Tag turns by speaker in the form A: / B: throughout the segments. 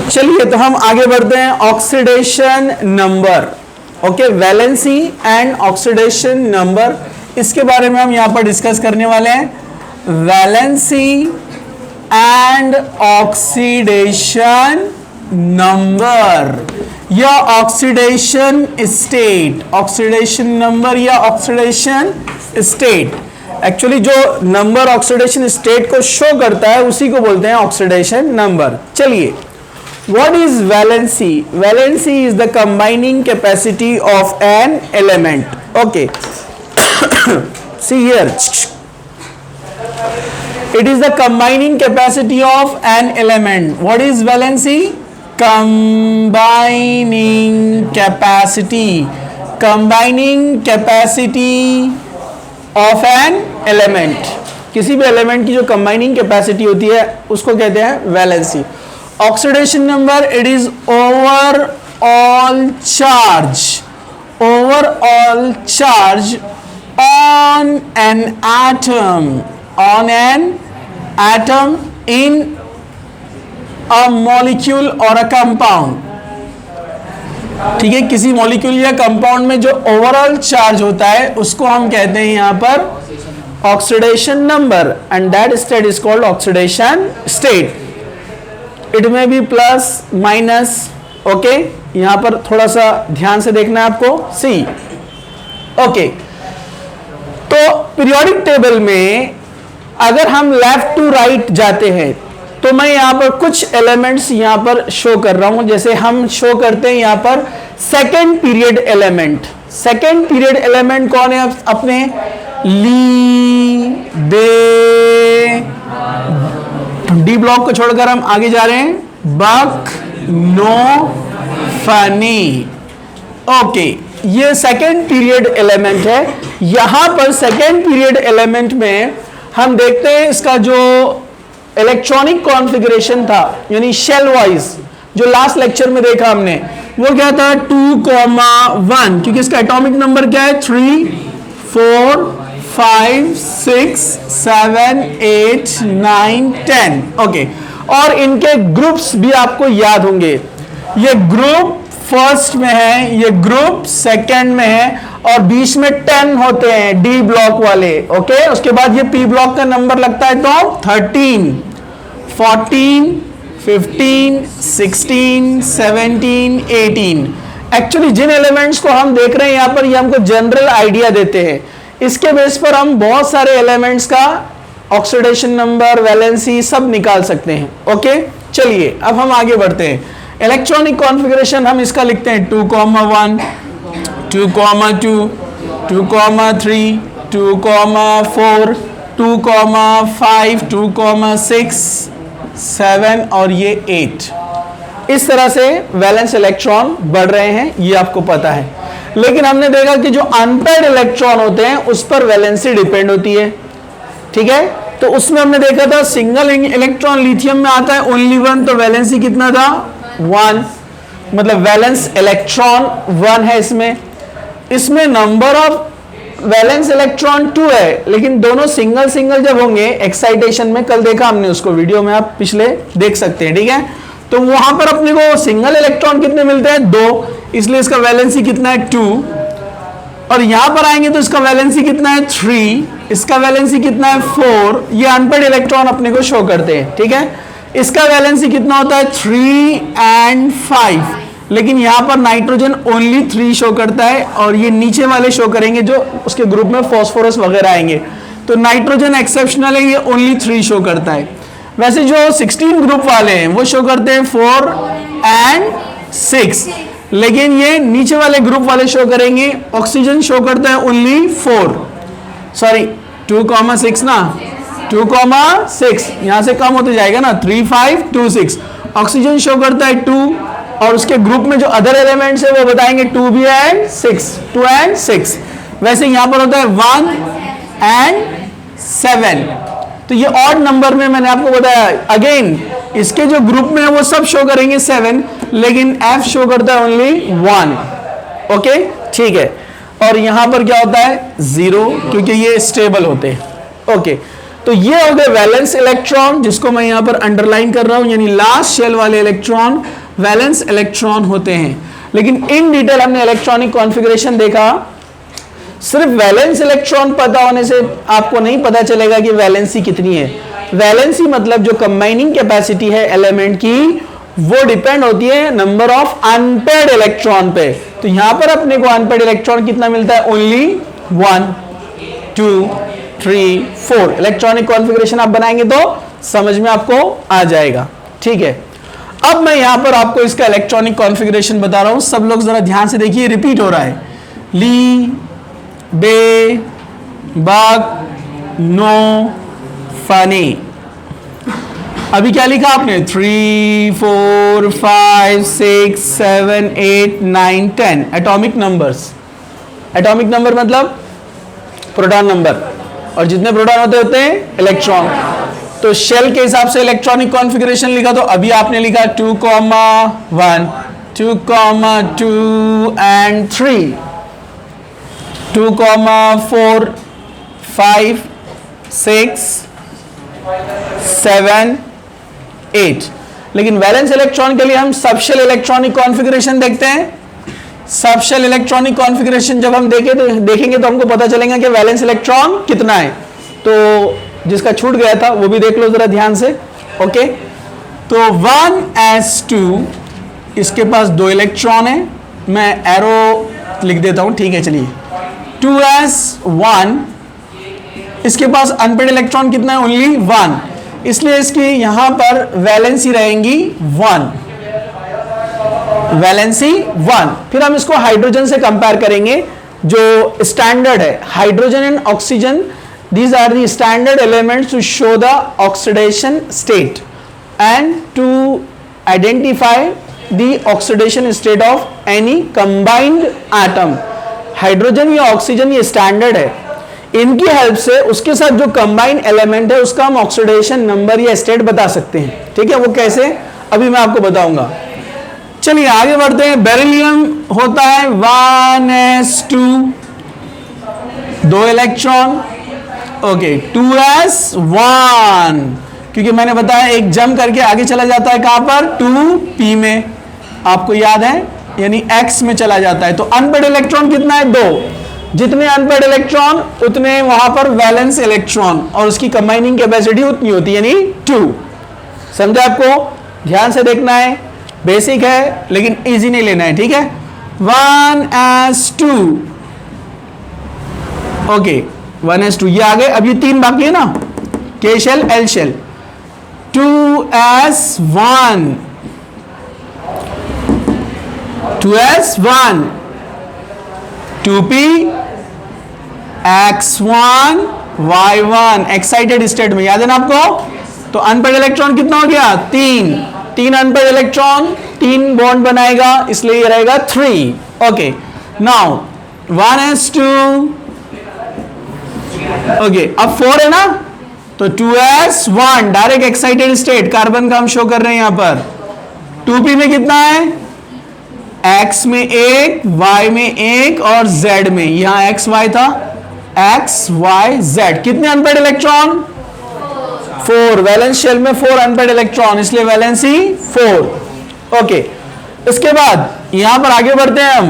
A: चलिए तो हम आगे बढ़ते हैं, oxidation number. Okay, valency and oxidation number, इसके बारे में हम यहां पर डिस्कस करने वाले हैं। वैलेंसी एंड ऑक्सीडेशन नंबर या ऑक्सीडेशन स्टेट, ऑक्सीडेशन नंबर या ऑक्सीडेशन स्टेट। एक्चुअली जो नंबर ऑक्सीडेशन स्टेट को शो करता है उसी को बोलते हैं ऑक्सीडेशन नंबर। चलिए, what is valency? Valency is the combining capacity of an element. Okay. See here, it is the combining capacity of an element. What is valency? Combining capacity, combining capacity of an element. किसी भी element की जो combining capacity होती है उसको कहते हैं valency. Oxidation number, it is overall charge, overall charge on an atom, on an atom in a molecule और अ कंपाउंड। ठीक है, किसी मॉलिक्यूल या कंपाउंड में जो ओवरऑल चार्ज होता है उसको हम कहते हैं यहां पर oxidation number, and that state is called oxidation state. It में बी प्लस माइनस। ओके, यहां पर थोड़ा सा ध्यान से देखना है आपको। सी ओके, तो पीरियोडिक टेबल में अगर हम लेफ्ट टू राइट जाते हैं तो मैं यहां पर कुछ एलिमेंट्स यहां पर शो कर रहा हूं। जैसे हम शो करते हैं यहां पर second period element. Second period element कौन है अपने? ली, दे, डी ब्लॉक को छोड़कर हम आगे जा रहे हैं। बक, नो, फनी। ओके, ये सेकेंड पीरियड एलिमेंट है। यहां पर सेकेंड पीरियड एलिमेंट में हम देखते हैं इसका जो इलेक्ट्रॉनिक कॉन्फ़िगरेशन था, यानी शेल वाइज, जो लास्ट लेक्चर में देखा हमने, वो क्या था? 2,1, क्योंकि इसका एटॉमिक नंबर क्या है? 3, 4, 5, 6, 7, 8, 9, 10। ओके, और इनके ग्रुप्स भी आपको याद होंगे। ये ग्रुप फर्स्ट में है, ये ग्रुप सेकंड में है, और बीच में 10 होते हैं डी ब्लॉक वाले। ओके, उसके बाद ये पी ब्लॉक का नंबर लगता है तो 13, 14, 15, 16, 17, 18। एक्चुअली जिन एलिमेंट्स को हम देख रहे हैं यहां पर, ये हमको जनरल आइडिया देते हैं। इसके बेस पर हम बहुत सारे एलिमेंट्स का ऑक्सीडेशन नंबर, वैलेंसी सब निकाल सकते हैं। ओके, चलिए अब हम आगे बढ़ते हैं। इलेक्ट्रॉनिक कॉन्फ़िगरेशन हम इसका लिखते हैं 2,1, 2,2, 2,3, 2,4, 2,5, 2,6, 7 और ये 8। इस तरह से वैलेंस इलेक्ट्रॉन बढ़ रहे हैं, ये आपको पता है। लेकिन हमने देखा कि जो अनपेयर्ड इलेक्ट्रॉन होते हैं उस पर वैलेंसी डिपेंड होती है। ठीक है, तो उसमें हमने देखा था सिंगल इलेक्ट्रॉन लिथियम में आता है ओनली 1, तो वैलेंसी कितना था? 1, मतलब वैलेंस इलेक्ट्रॉन 1 है इसमें। इसमें नंबर ऑफ वैलेंस इलेक्ट्रॉन 2 है, लेकिन दोनों सिंगल सिंगल जब होंगे एक्साइटेशन में, कल देखा हमने उसको, वीडियो में आप पिछले देख सकते हैं। ठीक है, तो वहां पर अपने को सिंगल इलेक्ट्रॉन कितने मिलते हैं? 2, इसलिए इसका वैलेंसी कितना है? 2। और यहां पर आएंगे तो इसका वैलेंसी कितना है? 3, इसका वैलेंसी कितना है? 4। ये अनपेयर्ड इलेक्ट्रॉन अपने को शो करते हैं। ठीक है, इसका वैलेंसी कितना होता है? 3 और 5। लेकिन यहां पर नाइट्रोजन ओनली 3 शो करता है, और ये नीचे वाले शो करेंगे जो उसके ग्रुप में फॉस्फोरस वगैरह आएंगे। तो नाइट्रोजन एक्सेप्शनल है, ये ओनली 3 शो करता है। वैसे जो 16 ग्रुप वाले हैं वो शो करते हैं 4 और 6, लेकिन ये नीचे वाले ग्रुप वाले शो करेंगे। ऑक्सीजन शो करता है ओनली 4, सॉरी 2,6 ना, 2,6 यहां से कम होते जाएगा ना, 3, 5, 2, 6। ऑक्सीजन शो करता है 2, और उसके ग्रुप में जो अदर एलिमेंट्स है वो बताएंगे 2 भी है 6, 2 और 6। वैसे यहां पर होता है 1 और 7। तो ये ऑड नंबर में मैंने आपको बताया, अगेन इसके जो ग्रुप में है वो सब शो करेंगे 7, लेकिन F शो करता है ओनली 1। ओके, ठीक है। और यहां पर क्या होता है? 0, क्योंकि ये स्टेबल होते हैं। ओके, तो ये हो गए वैलेंस इलेक्ट्रॉन, जिसको मैं यहां पर अंडरलाइन कर रहा हूं, यानी लास्ट शेल वाले इलेक्ट्रॉन वैलेंस इलेक्ट्रॉन होते हैं। लेकिन इन डिटेल हमने इलेक्ट्रॉनिक कॉन्फ़िगरेशन देखा। सिर्फ वैलेंस इलेक्ट्रॉन पता होने से आपको नहीं पता चलेगा कि वैलेंसी कितनी है। वैलेंसी मतलब जो कंबाइनिंग कैपेसिटी है एलिमेंट की, वो डिपेंड होती है नंबर ऑफ अनपेयर्ड इलेक्ट्रॉन पे। तो यहां पर अपने को अनपेयर्ड इलेक्ट्रॉन कितना मिलता है? ओनली 1 2 3 4। इलेक्ट्रॉनिक कॉन्फ़िगरेशन आप बनाएंगे तो समझ में आपको आ जाएगा। ठीक है, अब मैं यहां पर आपको इसका इलेक्ट्रॉनिक कॉन्फ़िगरेशन बता रहा हूं। सब लोग जरा ध्यान से देखिए, रिपीट हो रहा है। ली बे बग नो फनी। अभी क्या लिखा आपने? 3 4 5 6 7 8 9 10 एटॉमिक नंबर्स। एटॉमिक नंबर मतलब प्रोटॉन नंबर, और जितने प्रोटॉन होते हैं इलेक्ट्रॉन। तो शेल के हिसाब से इलेक्ट्रॉनिक कॉन्फ़िगरेशन लिखा, तो अभी आपने लिखा 2, 1 2, 2 एंड 3 2, 4 5 6 7 8। लेकिन वैलेंस इलेक्ट्रॉन के लिए हम सबशेल इलेक्ट्रॉनिक कॉन्फ़िगरेशन देखते हैं। सबशेल इलेक्ट्रॉनिक कॉन्फ़िगरेशन जब हम देखेंगे तो हमको पता चलेगा कि वैलेंस इलेक्ट्रॉन कितना है। तो जिसका छूट गया था वो भी देख लो जरा ध्यान से। ओके, तो 1s2, इसके पास 2 इलेक्ट्रॉन है। मैं एरो लिख देता हूं, ठीक है चलिए। 2s1, इसके पास अनपेयर्ड इलेक्ट्रॉन कितना है? ओनली 1, इसलिए इसकी यहां पर वैलेंसी रहेंगी 1, वैलेंसी 1। फिर हम इसको हाइड्रोजन से कंपेयर करेंगे जो स्टैंडर्ड है। Hydrogen and oxygen, these are the standard elements to show the oxidation state and to identify the oxidation state of any combined atom। Hydrogen या ऑक्सीजन ये स्टैंडर्ड है, इनकी हेल्प से उसके साथ जो कंबाइंड एलिमेंट है उसका हम ऑक्सीडेशन नंबर या स्टेट बता सकते हैं। ठीक है, वो कैसे अभी मैं आपको बताऊंगा। चलिए आगे बढ़ते हैं। बेरिलियम होता है 1s2, 2 इलेक्ट्रॉन। ओके, 2s1, क्योंकि मैंने बताया एक जंप करके आगे चला जाता है कहां पर? 2p में, आपको याद है, यानी x में चला जाता है। तो अनपेयर्ड इलेक्ट्रॉन कितना है? 2। जितने अनपेयर्ड इलेक्ट्रॉन उतने वहां पर वैलेंस इलेक्ट्रॉन, और उसकी कंबाइनिंग कैपेसिटी उतनी होती है, यानी 2। समझे? आपको ध्यान से देखना है, बेसिक है लेकिन इजी नहीं लेना है। ठीक है, 1s2, ओके 1s2, ये आ गए। अब ये 3 बाकी है ना, K shell L shell. 2s1, 2s1, 2p, x1 y1, excited state में, याद है ना आपको? तो अनपेयर्ड इलेक्ट्रॉन कितना हो गया? 3 अनपेयर्ड इलेक्ट्रॉन 3 बॉन्ड बनाएगा, इसलिए ये रहेगा 3। ओके, नाउ 1s2, ओके, अब 4 है ना, तो 2s1 direct excited state, carbon का हम शो कर रहे हैं यहां पर। 2p में कितना है? x में 1, y में 1 और z में, यहां x y था, x y z। कितने अनपेयर्ड इलेक्ट्रॉन? 4। वैलेंस शेल में 4 अनपेयर्ड इलेक्ट्रॉन, इसलिए वैलेंसी 4। ओके, इसके बाद यहां पर आगे बढ़ते हैं हम।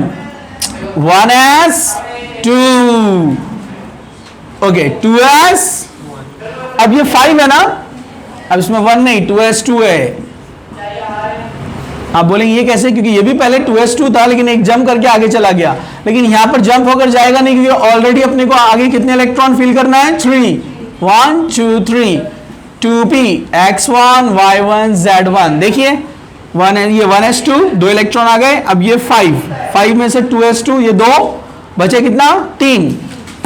A: 1s2, ओके 2s, अब ये 5 है ना, अब इसमें 1 नहीं 2s2 है। आप बोलेंगे ये कैसे? क्योंकि ये भी पहले 2s2 था लेकिन एक जंप करके आगे चला गया, लेकिन यहां पर जंप होकर जाएगा नहीं क्योंकि ऑलरेडी अपने को आगे कितने इलेक्ट्रॉन फिल करना है? 3, 1 2 3, 2p, x1 y1 z1। देखिए 1 है, ये 1s2, 2 इलेक्ट्रॉन आ गए। अब ये 5 में से 2s2, ये 2 बचे, कितना? 3,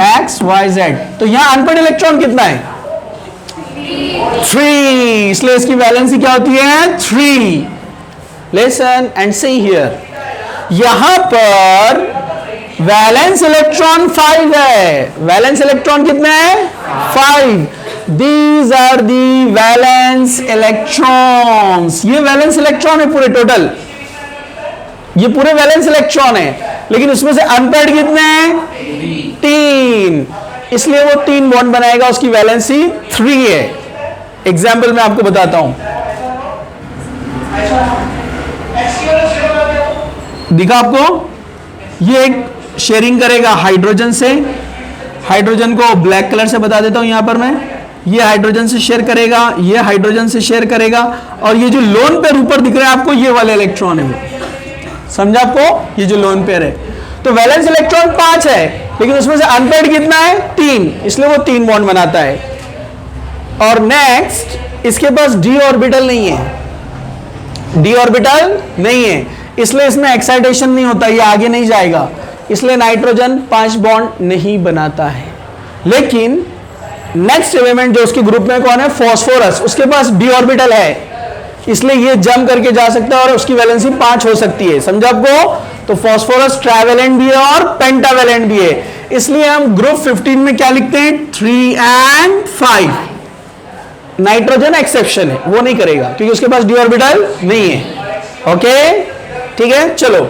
A: x y z। तो यहां अनपेयर्ड इलेक्ट्रॉन कितना है? 3, इसलिए इसकी वैलेंसी क्या होती है? 3। लिसन एंड सी हियर, यहां पर वैलेंस इलेक्ट्रॉन 5 है। वैलेंस इलेक्ट्रॉन कितने हैं? 5। These are the valence electrons. ये वैलेंस इलेक्ट्रॉन है पूरे टोटल, ये पूरे वैलेंस इलेक्ट्रॉन है, लेकिन उसमें से अनपेयर्ड कितने हैं? 3, इसलिए वो 3 बॉन्ड बनाएगा, उसकी वैलेंसी 3 है। एग्जाम्पल मैं आपको बताता हूं। दिखा आपको? ये एक शेयरिंग करेगा हाइड्रोजन से, हाइड्रोजन को ब्लैक कलर से बता देता हूं यहां पर मैं, ये हाइड्रोजन से शेयर करेगा, ये हाइड्रोजन से शेयर करेगा, और ये जो लोन पेयर ऊपर दिख रहा है आपको, ये वाले इलेक्ट्रॉन है वो, समझा आपको? ये जो लोन पेयर है, तो वैलेंस इलेक्ट्रॉन 5 है, लेकिन उसमें से अनपेयर्ड कितना है? 3, इसलिए वो 3 बॉन्ड बनाता है। और नेक्स्ट, इसके पास डी ऑर्बिटल नहीं है, डी ऑर्बिटल नहीं है, इसलिए इसमें एक्साइटेशन नहीं होता, ये आगे नहीं जाएगा, इसलिए नाइट्रोजन 5 बॉन्ड नहीं बनाता है। लेकिन नेक्स्ट एलिमेंट जो उसके ग्रुप में कौन है? फास्फोरस, उसके पास डी ऑर्बिटल है, इसलिए ये जंप करके जा सकता है और उसकी वैलेंसी 5 हो सकती है, समझा आपको? तो फास्फोरस ट्राइवेलेंट भी है और पेंटावेलेंट भी है, इसलिए हम ग्रुप 15 में क्या लिखते हैं? 3 and 5। नाइट्रोजन एक्सेप्शन है, वो नहीं करेगा क्योंकि उसके पास डी ऑर्बिटल नहीं है। ओके, ठीक है, चलो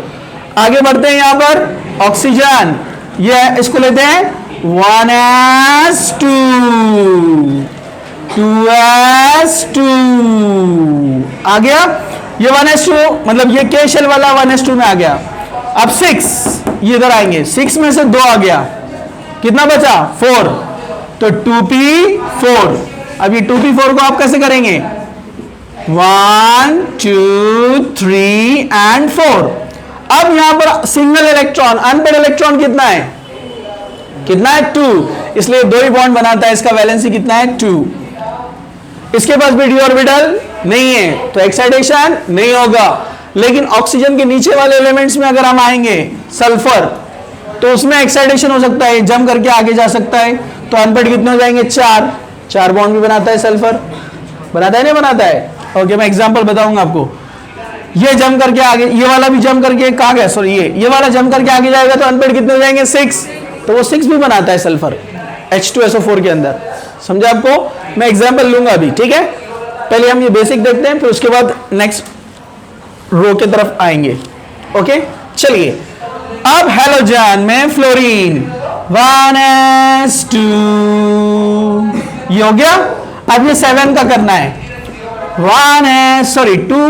A: आगे बढ़ते हैं। यहां पर ऑक्सीजन, ये इसको लेते हैं 1s2, 2s2 आ गया, ये 1s2 मतलब ये के शेल वाला 1s2 में आ गया। अब 6, ये इधर आएंगे, 6 में से 2 आ गया, कितना बचा? 4, तो 2p4। अब ये 2p4 को आप कैसे करेंगे? 1 2 3 and 4। अब यहां पर सिंगल इलेक्ट्रॉन, अनपेयर्ड इलेक्ट्रॉन कितना है? कितना है? 2, इसलिए 2 ही बॉन्ड बनाता है, इसका वैलेंसी कितना है? 2। इसके पास भी डी ऑर्बिटल नहीं है, तो एक्साइटेशन नहीं होगा। लेकिन ऑक्सीजन के नीचे वाले एलिमेंट्स में अगर हम आएंगे, सल्फर, तो उसमें एक्साइटेशन हो सकता है, जम करके आगे जा सकता है, तो अनपेयर्ड कितने हो जाएंगे? 4 बॉन्ड भी बनाता है सल्फर, बनाता है नहीं बनाता है? ओके, मैं एग्जांपल बताऊंगा आपको। ये जम करके आगे, ये वाला भी जम करके कहां गया? सॉरी, ये वाला जम करके आगे जाएगा, तो अनपेयर्ड कितने हो जाएंगे? 6, तो वो 6 भी बनाता है सल्फर H2SO4 के अंदर, समझा आपको? मैं एग्जांपल लूंगा अभी, ठीक है? पहले हम ये बेसिक देखते हैं, फिर उसके बाद नेक्स्ट रो के तरफ आएंगे। ओके, चलिए अब हैलोजन में फ्लोरीन 1s2, ये हो गया। अब ये 7 का करना है, 2s2,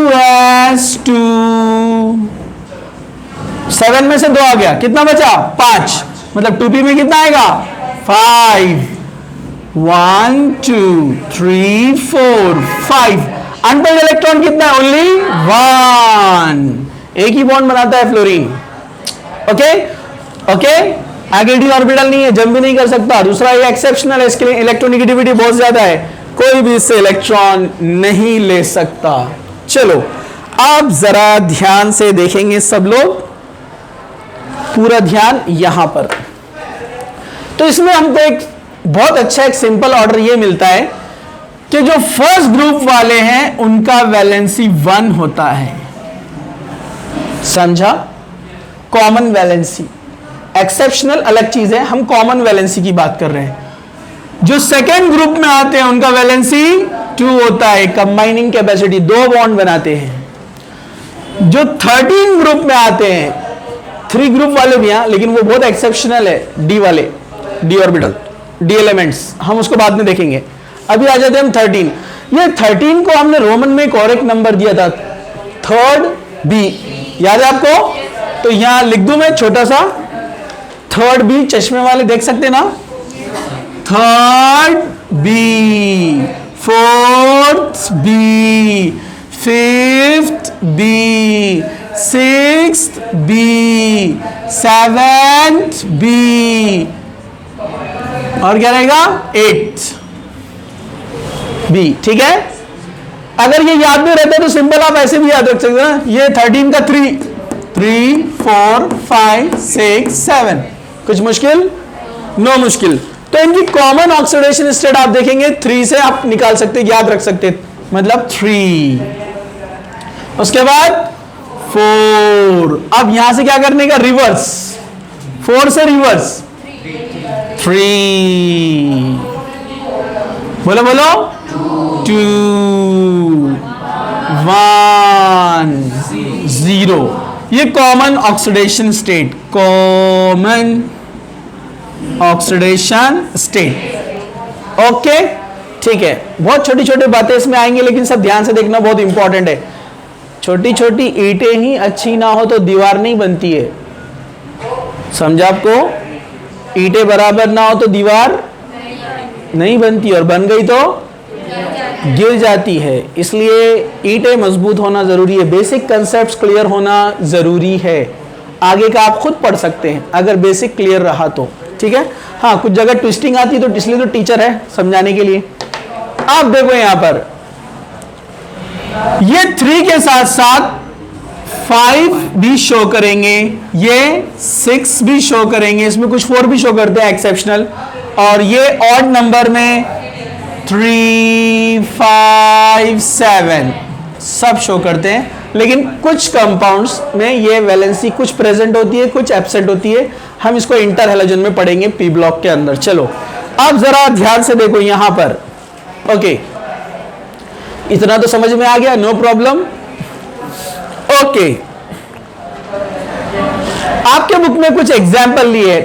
A: 7 में से 2 आ गया, कितना बचा? 5, मतलब 2p में कितना आएगा? 5, 1 2 3 4 5। अनपेयर्ड इलेक्ट्रॉन कितना है? ओनली 1, एक ही बॉन्ड बनाता है फ्लोरीन। ओके ओके, आगे डी ऑर्बिटल नहीं है, जंप भी नहीं कर सकता। दूसरा ये एक्सेप्शनल है, इसके लिए इलेक्ट्रोनेगेटिविटी बहुत ज्यादा है, कोई भी इससे इलेक्ट्रॉन नहीं ले सकता। चलो अब जरा ध्यान से देखेंगे सब लोग, पूरा ध्यान यहां पर। तो इसमें हमको एक बहुत अच्छा एक सिंपल ऑर्डर ये मिलता है कि जो फर्स्ट ग्रुप वाले हैं उनका वैलेंसी 1 होता है, समझा? कॉमन वैलेंसी, एक्सेप्शनल अलग चीज है, हम कॉमन वैलेंसी की बात कर रहे हैं। जो सेकेंड ग्रुप में आते हैं उनका वैलेंसी 2 होता है, कंबाइनिंग कैपेसिटी, 2 बॉन्ड बनाते हैं। जो 13 ग्रुप में आते हैं, 3 ग्रुप वाले भी हैं, लेकिन वो बहुत एक्सेप्शनल है, डी वाले, डी ऑर्बिटल, डी एलिमेंट्स, हम उसको बाद में देखेंगे। अभी आ जाते हैं हम 13। ये 13 को हमने रोमन में एक और एक नंबर दिया था, 3rd B, याद है आपको? तो यहां लिख दूं मैं छोटा सा, 3rd B, चश्मे वाले देख सकते ना, 3rd B, 4th B, 5th B, 6th B, 7th B, और क्या रहेगा? 8th B, ठीक है? अगर ये याद नहीं रहता तो सिंपल आप ऐसे भी याद रख सकते हैं, ये 13 का 3 4 5 6 7, कुछ मुश्किल? नो मुश्किल। तो इनकी कॉमन ऑक्सीडेशन स्टेट आप देखेंगे 3 से आप निकाल सकते, याद रख सकते, मतलब 3। उसके बाद 4, अब यहां से क्या करने का? रिवर्स, 4 से रिवर्स 3, बोलो बोलो, 2 1 0। ये common oxidation state, common oxidation state. Okay, ठीक है। बहुत छोटी छोटी बातें इसमें आएंगी, लेकिन सब ध्यान से देखना बहुत इंपॉर्टेंट है। छोटी छोटी ईंटें ही अच्छी ना हो तो दीवार नहीं बनती है, समझा आपको? ईंटें बराबर ना हो तो दीवार नहीं बनती, और बन गई तो गिर जाती है। इसलिए ईंटें मजबूत होना जरूरी है, बेसिक कंसेप्ट्स क्लियर होना जरूरी है। आगे का आप खुद पढ़ सकते हैं अगर बेसिक क्लियर रहा तो, ठीक है। हाँ, कुछ जगह ट्विस्टिंग आती है तो इसलिए तो टीचर है समझाने के लिए। आप देखो यहां पर ये 3 के साथ साथ 5 भी शो करेंगे, ये 6 भी शो करेंगे, इसमें कुछ 4 भी शो करते हैं एक्सेप्शनल, और ये ऑड नंबर में 3, 5, 7 सब शो करते हैं। लेकिन कुछ कंपाउंड्स में ये वैलेंसी कुछ प्रेजेंट होती है, कुछ एब्सेंट होती है। हम इसको इंटर हैलोजन में पढ़ेंगे पी ब्लॉक के अंदर। चलो अब जरा ध्यान से देखो यहां पर। ओके, इतना तो समझ में आ गया, नो प्रॉब्लम। ओके, आपके बुक में कुछ एग्जाम्पल लिए,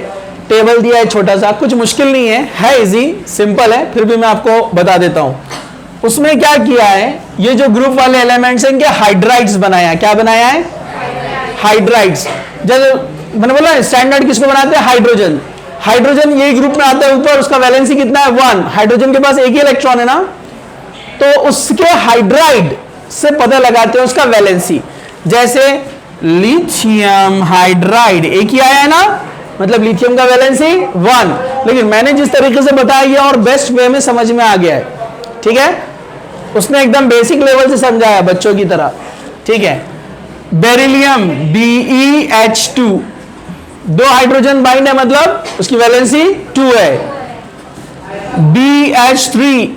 A: टेबल दिया है छोटा सा, कुछ मुश्किल नहीं है इजी सिंपल है, फिर भी मैं आपको बता देता हूं। उसमें क्या किया है, ये जो ग्रुप वाले एलिमेंट्स हैं इनके हाइड्राइड्स बनाया। क्या बनाया है? हाइड्राइड्स। जब मैंने बोला स्टैंडर्ड किसको बनाते हैं? हाइड्रोजन। हाइड्रोजन यही ग्रुप में आता है ऊपर, उसका वैलेंसी कितना है? 1। हाइड्रोजन के पास एक ही इलेक्ट्रॉन है ना, तो उसके हाइड्राइड से पता लगाते हैं उसका वैलेंसी। जैसे लिथियम हाइड्राइड एक ही आया है ना, मतलब लिथियम का वैलेंसी 1। लेकिन मैंने जिस तरीके से बताया और बेस्ट वे में समझ में आ गया है, ठीक है। उसने एकदम बेसिक लेवल से समझाया बच्चों की तरह, ठीक है। बेरिलियम BeH2 2 हाइड्रोजन बाइंड है, मतलब उसकी वैलेंसी 2 है। BH3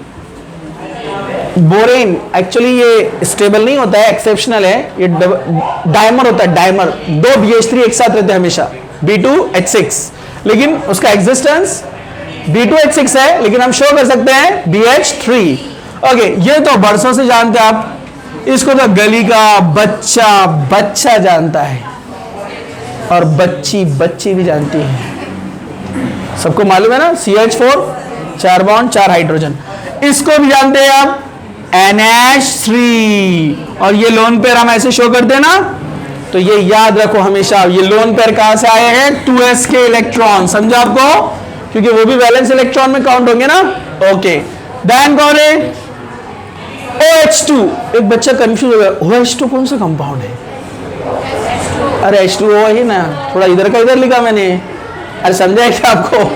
A: बोरेन, एक्चुअली ये स्टेबल नहीं होता है, एक्सेप्शनल है, ये डायमर होता है, डायमर। 2 BH3 एक साथ रहते हैं हमेशा, B2H6, लेकिन उसका एग्जिस्टेंस B2H6 है, लेकिन हम शो कर सकते हैं BH3। ओके, ये तो बरसों से जानते हैं आप, इसको तो गली का बच्चा जानता है, और बच्ची भी जानती है। सबको मालूम है ना, CH4 4 बॉन्ड 4 हाइड्रोजन। इसको भी जानते हैं आप, NH3, और ये लोन पेयर हम ऐसे शो करते हैं ना, तो ये याद रखो हमेशा, ये लोन पेयर कहां से आए हैं? 2s के इलेक्ट्रॉन, समझा आपको? क्योंकि वो भी वैलेंस इलेक्ट्रॉन में काउंट होंगे ना। ओके, देन कौन है? OH2। एक बच्चा कंफ्यूज हो गया, OH2 कौन सा कंपाउंड है? अरे H2O ही ना, थोड़ा इधर का इधर लिखा मैंने। अरे समझा है क्या आपको?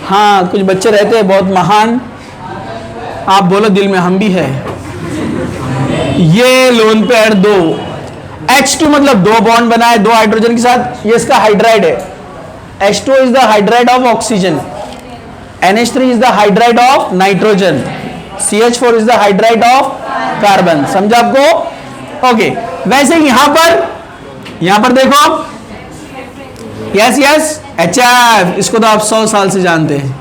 A: हाँ, कुछ बच्चे रहते हैं बहुत महान, आप बोलो दिल में हम भी है। ये लोन पेयर 2, H2 मतलब 2 बॉन्ड बना है 2 हाइड्रोजन के साथ, ये इसका हाइड्राइड है। H2 is the hydride of oxygen, NH3 is the hydride of nitrogen, CH4 is the hydride of carbon. समझा आपको? ओके, वैसे यहां पर देखो, यस HF, इसको तो आप 100 साल से जानते हैं।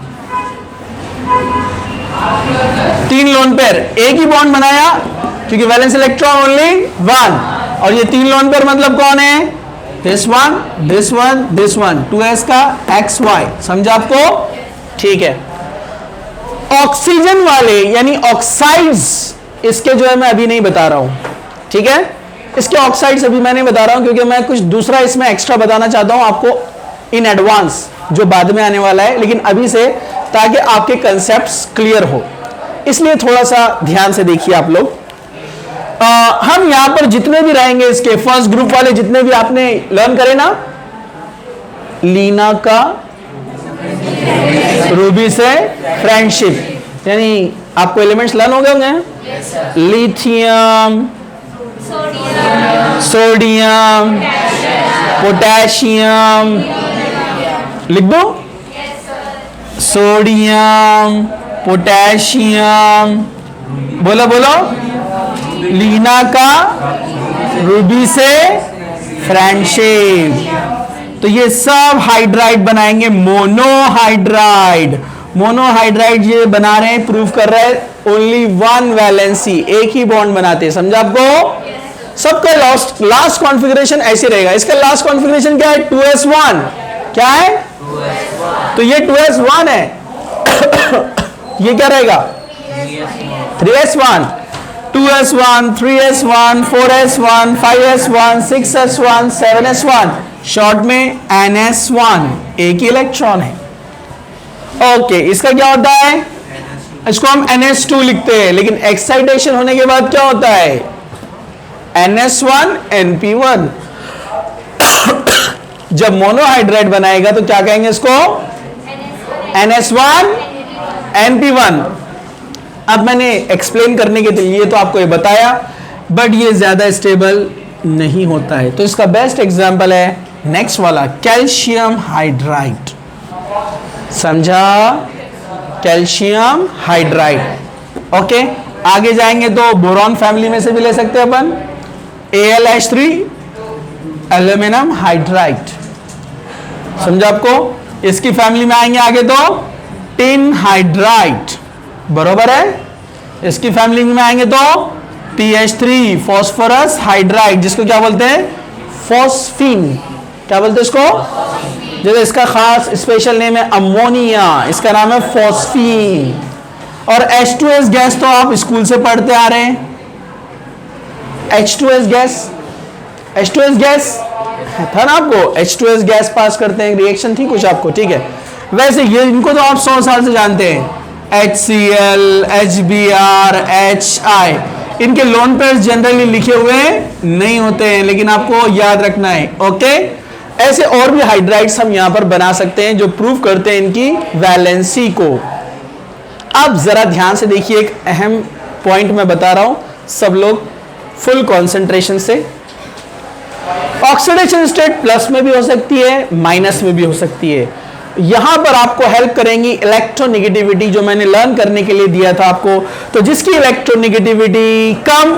A: 3 लोन पेयर, एक ही बॉन्ड बनाया क्योंकि वैलेंस इलेक्ट्रॉन ओनली 1, और ये 3 लोन पेयर मतलब कौन है? This one, this one, this one, 2s का XY। समझा आपको? ठीक है। ऑक्सीजन वाले यानी ऑक्साइड्स, इसके जो है मैं अभी नहीं बता रहा हूं, ठीक है। इसके ऑक्साइड्स अभी मैं नहीं बता रहा हूं क्योंकि मैं कुछ दूसरा इसमें एक्स्ट्रा बताना चाहता हूं आपको इन एडवांस, जो बाद में आने वाला है, लेकिन अभी से, ताकि आपके कंसेप्ट्स क्लियर हो, इसलिए थोड़ा सा ध्यान से देखिए आप लोग। हम यहां पर जितने भी रहेंगे, इसके फर्स्ट ग्रुप वाले जितने भी आपने लर्न करे ना, लीना का रूबी से फ्रेंडशिप, यानी आपको एलिमेंट्स लर्न हो गए होंगे। लिथियम, सोडियम, पोटेशियम, लिख दो, सोडियम, पोटेशियम, बोलो बोलो, लीना का रूबी से फ्रेंडशिप। तो ये सब हाइड्राइड बनाएंगे, मोनोहाइड्राइड। मोनोहाइड्राइड ये बना रहे हैं, प्रूव कर रहे हैं ओनली 1 वैलेंसी, एक ही बॉन्ड बनाते हैं। समझा आपको? सबका लास्ट कॉन्फ़िगरेशन ऐसे रहेगा। इसका लास्ट कॉन्फ़िगरेशन क्या है? 2s1। क्या है? 2s1। तो ये 2s1 है। ये क्या रहेगा? 3s1। 2s1, 3s1, 4s1, 5s1, 6s1, 7s1, short में ns1, एक ही इलेक्ट्रॉन है। ओके, इसका क्या होता है? इसको हम ns2 लिखते हैं, लेकिन एक्साइटेशन होने के बाद क्या होता है? ns1 np1। जब मोनोहाइड्राइड बनाएगा तो क्या कहेंगे इसको? ns1 np1। अब मैंने एक्सप्लेन करने के लिए तो आपको ये बताया, बट ये ज्यादा स्टेबल नहीं होता है। तो इसका बेस्ट एग्जांपल है नेक्स्ट वाला, कैल्शियम हाइड्राइड। समझा? Calcium hydride. ओके, आगे जाएंगे तो बोरॉन फैमिली में से भी ले सकते हैं अपन, AlH3 एल्यूमिनियम हाइड्राइड। समझा आपको? इसकी फैमिली में आएंगे आगे तो टिन हाइड्राइड, बरोबर है। इसकी फैमिली में आएंगे तो TH3 फॉस्फोरस हाइड्राइड, जिसको क्या बोलते हैं? फॉस्फीन। क्या बोलते हैं इसको? जैसे इसका खास स्पेशल नेम है अमोनिया, इसका नाम है फॉस्फीन। और H2S गैस तो आप स्कूल से पढ़ते आ रहे हैं। H2S गैस, H2S गैस था ना आपको? H2S गैस पास करते हैं, रिएक्शन थी कुछ आपको, ठीक है। वैसे ये इनको तो आप 100 साल से जानते हैं, HCl, HBr, HI। इनके लोन पेयर्स जनरली लिखे हुए नहीं होते हैं, लेकिन आपको याद रखना है। ओके, ऐसे और भी हाइड्राइड्स हम यहां पर बना सकते हैं जो प्रूव करते हैं इनकी वैलेंसी को। अब जरा ध्यान से देखिए, एक अहम पॉइंट मैं बता रहा हूं, सब लोग फुल कंसंट्रेशन से। ऑक्सीडेशन स्टेट प्लस में भी हो सकती है, माइनस में भी हो सकती है। यहां पर आपको हेल्प करेंगी इलेक्ट्रोनेगेटिविटी, जो मैंने लर्न करने के लिए दिया था आपको। तो जिसकी इलेक्ट्रोनेगेटिविटी कम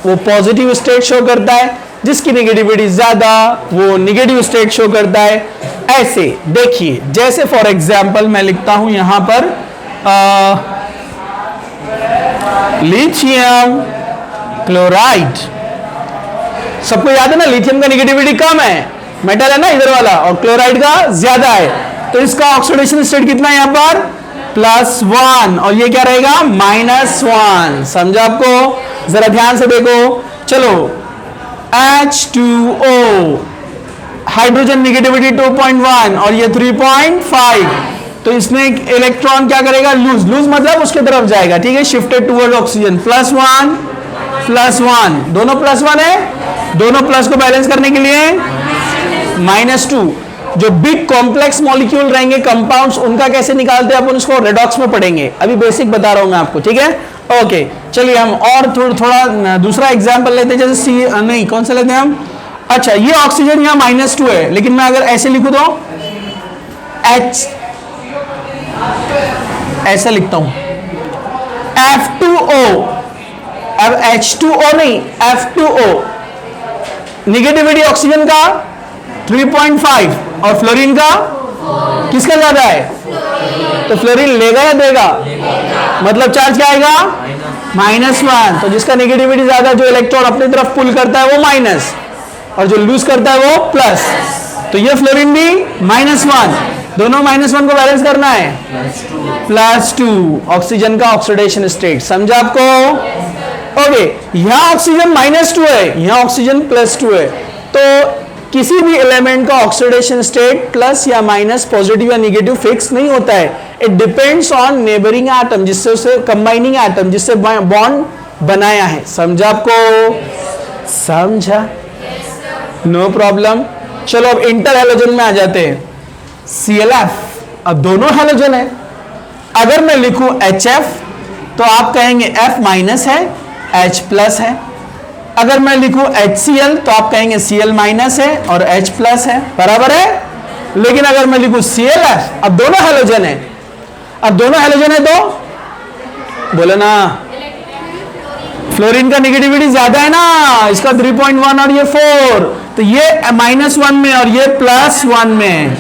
A: वो पॉजिटिव स्टेट शो करता है, जिसकी नेगेटिविटी ज्यादा वो नेगेटिव स्टेट शो करता है। ऐसे देखिए, जैसे फॉर एग्जांपल मैं लिखता हूं यहां पर लिथियम क्लोराइड। सबको याद है ना, लिथियम का नेगेटिविटी कम है, मेटल है ना इधर वाला, और क्लोराइड का ज्यादा है। तो इसका ऑक्सीडेशन स्टेट कितना है यहां पर? +1, और ये क्या रहेगा? -1। समझा आपको? जरा ध्यान से देखो, चलो H2O, हाइड्रोजन नेगेटिविटी 2.1 और ये 3.5। तो इसमें इलेक्ट्रॉन क्या करेगा? लूज। लूज मतलब उसके तरफ जाएगा, ठीक है, शिफ्टेड टुवर्ड ऑक्सीजन। +1 +1, दोनों +1 है। दोनों प्लस को बैलेंस करने के लिए -2। जो बिग कॉम्प्लेक्स मॉलिक्यूल रहेंगे, कंपाउंड्स, उनका कैसे निकालते हैं अपन उसको रेडॉक्स में पढ़ेंगे, अभी बेसिक बता रहा हूं मैं आपको, ठीक है। ओके, चलिए हम और थोड़ा दूसरा एग्जांपल लेते हैं। जैसे सी, नहीं कौन सा लेते हैं हम? अच्छा, ये ऑक्सीजन यहाँ -2 है, लेकिन मैं अगर ऐसे लिखूं तो H, ऐसा लिखता हूं F2O। अब H2O नहीं, F2O। नेगेटिविटी ऑक्सीजन का 3.5 और फ्लोरीन का किसका ज्यादा है? तो फ्लोरीन लेगा या देगा? मतलब चार्ज क्या आएगा? -1। तो जिसका नेगेटिविटी ज्यादा, जो इलेक्ट्रॉन अपनी तरफ पुल करता है वो माइनस, और जो लूज करता है वो प्लस। तो ये फ्लोरीन भी -1, दोनों -1 को बैलेंस करना है, +2। ऑक्सीजन का ऑक्सीडेशन स्टेट समझा आपको? ओके, यहां ऑक्सीजन -2 है, यहां ऑक्सीजन +2 है। तो किसी भी एलिमेंट का ऑक्सीडेशन स्टेट प्लस या माइनस, पॉजिटिव या नेगेटिव फिक्स नहीं होता है। It depends on neighbouring atom, जिससे उसे कंबाइनिंग एटम, जिससे बॉन्ड बनाया है। समझा आपको? समझा? No problem. चलो अब इंटर हैलोजन में आ जाते हैं। ClF, अब दोनों हैलोजन है। अगर मैं लिखूं HF तो आप कहेंगे F- है, H+ है। अगर मैं लिखूं HCl तो आप कहेंगे Cl- है और H+ है, बराबर है। लेकिन अगर मैं लिखूं ClF, अब दोनों हैलोजन है, अब दोनों हैलोजन है तो बोलो ना, फ्लोरीन का नेगेटिविटी ज्यादा है ना, इसका 3.1 और ये 4, तो ये -1 में और ये +1 में।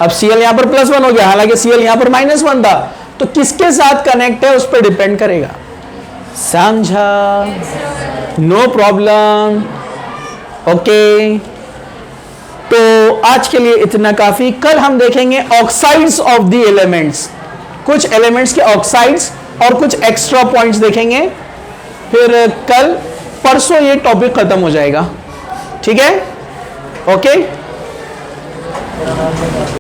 A: अब Cl यहां पर +1 हो गया, हालांकि Cl यहां पर -1 था। तो किसके साथ कनेक्ट है उस पर डिपेंड करेगा। समझा? No problem. ओके, तो आज के लिए इतना काफी। कल हम देखेंगे ऑक्साइड्स ऑफ द एलिमेंट्स, कुछ एलिमेंट्स के ऑक्साइड्स और कुछ एक्स्ट्रा पॉइंट्स देखेंगे। फिर कल परसों ये टॉपिक खत्म हो जाएगा, ठीक है? ओके।